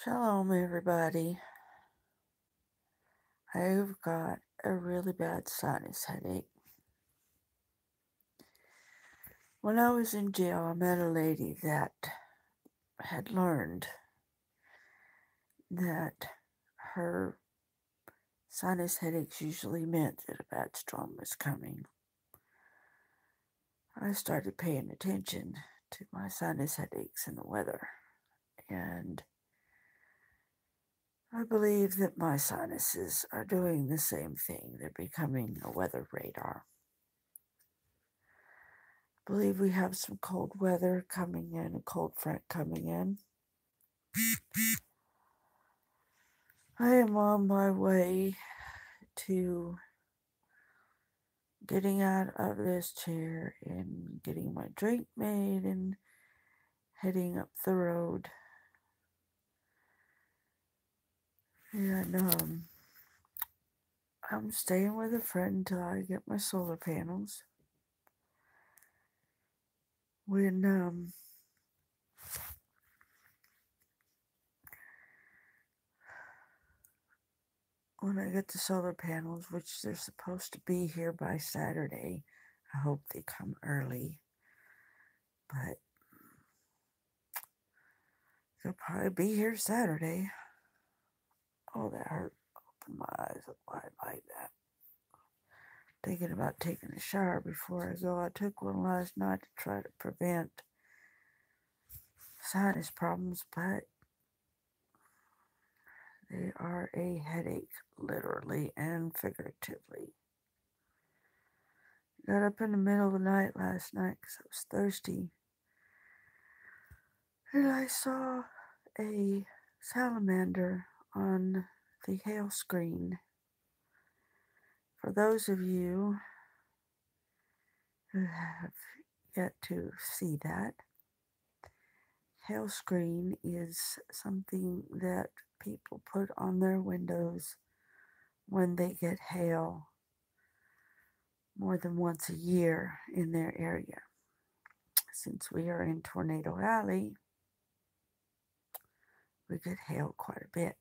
Shalom, everybody. I've got a really bad sinus headache. When I was in jail, I met a lady that had learned that her sinus headaches usually meant that a bad storm was coming. I started paying attention to my sinus headaches and the weather, and I believe that my sinuses are doing the same thing. They're becoming a weather radar. I believe we have some cold weather coming in, a cold front coming in. I am on my way to getting out of this chair and getting my drink made and heading up the road. And I'm staying with a friend till I get my solar panels. When I get the solar panels, which they're supposed to be here by Saturday, I hope they come early. But they'll probably be here Saturday. Oh, that hurt. Open my eyes up wide like that. Thinking about taking a shower before I go. I took one last night to try to prevent sinus problems, but they are a headache, literally and figuratively. Got up in the middle of the night last night because I was thirsty, and I saw a salamander on the hail screen. For those of you who have yet to see that, hail screen is something that people put on their windows when they get hail more than once a year in their area. Since we are in Tornado Alley, we get hail quite a bit.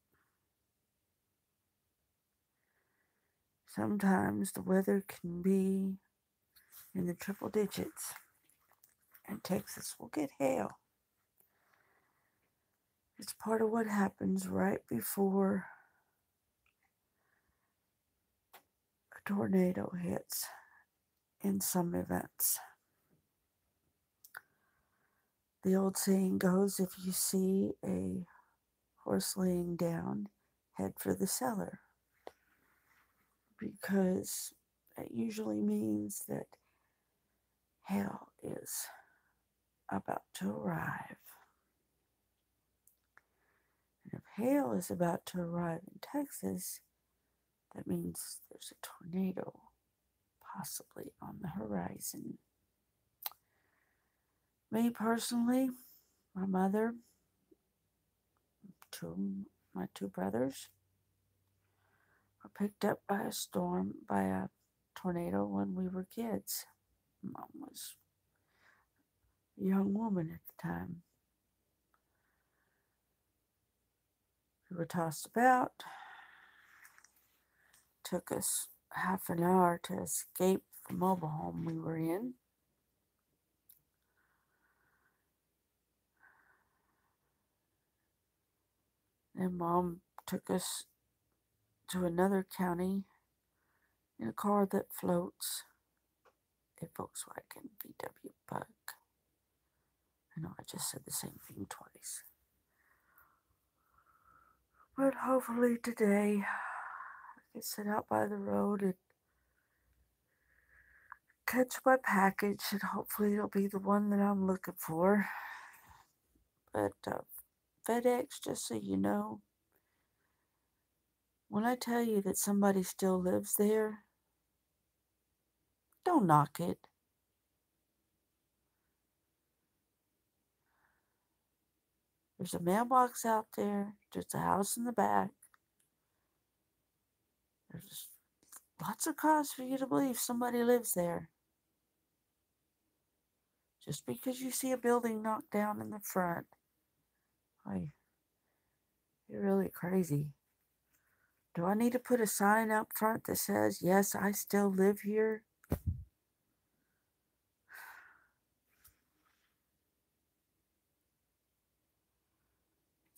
Sometimes the weather can be in the triple digits, and Texas will get hail. It's part of what happens right before a tornado hits in some events. The old saying goes, if you see a horse laying down, head for the cellar. Because it usually means that hail is about to arrive. And if hail is about to arrive in Texas, that means there's a tornado possibly on the horizon. Me personally, my mother, my two brothers were picked up by a tornado when we were kids. Mom was a young woman at the time. We were tossed about. Took us half an hour to escape the mobile home we were in. Then Mom took us to another county in a car that floats, a Volkswagen VW Bug. I know I just said the same thing twice. But hopefully today I can sit out by the road and catch my package, and hopefully it'll be the one that I'm looking for. But FedEx, just so you know, when I tell you that somebody still lives there, don't knock it. There's a mailbox out there. There's a house in the back. There's lots of cause for you to believe somebody lives there. Just because you see a building knocked down in the front, You're really crazy. Do I need to put a sign up front that says, yes, I still live here?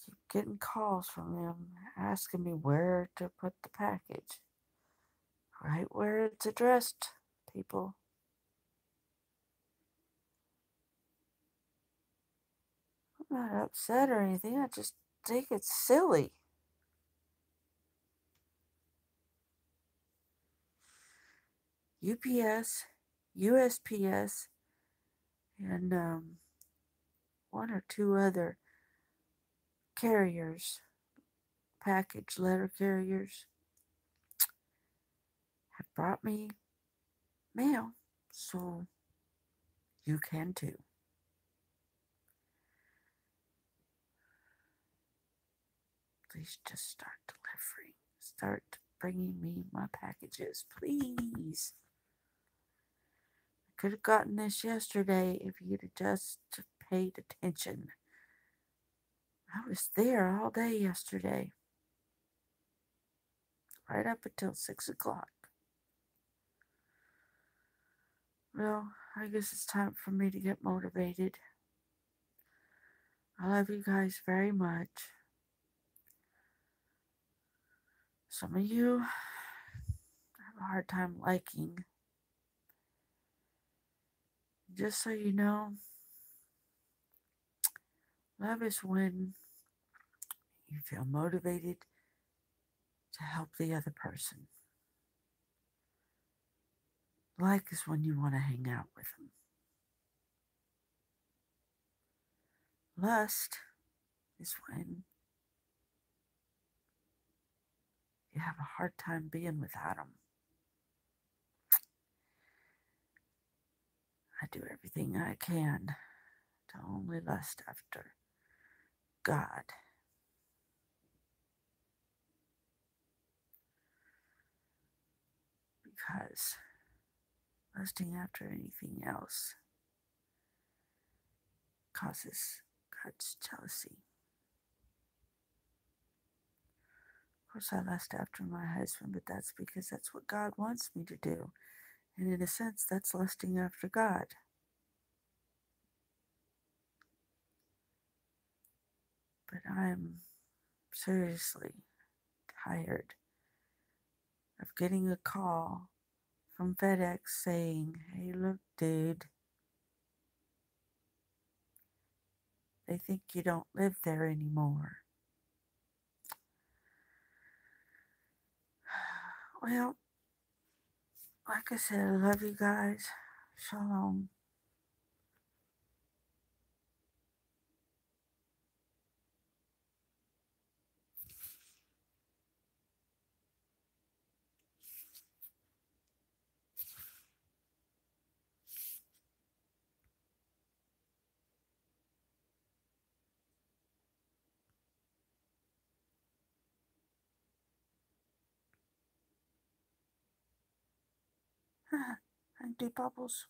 Keep getting calls from them asking me where to put the package. Right where it's addressed, people. I'm not upset or anything. I just think it's silly. UPS, USPS, and one or two other carriers, package letter carriers, have brought me mail, so you can too. Please just start delivering. Start bringing me my packages, please. I could have gotten this yesterday if you'd have just paid attention. I was there all day yesterday, right up until 6 o'clock. Well, I guess it's time for me to get motivated. I love you guys very much. Some of you have a hard time liking. Just so you know, love is when you feel motivated to help the other person. Like is when you want to hang out with them. Lust is when you have a hard time being without them. I do everything I can to only lust after God. Because lusting after anything else causes God's jealousy. Of course, I lust after my husband, but that's because that's what God wants me to do. And in a sense, that's lusting after God. But I'm seriously tired of getting a call from FedEx saying, hey, look, dude, they think you don't live there anymore. Well, like I said, I love you guys. Shalom. And do bubbles.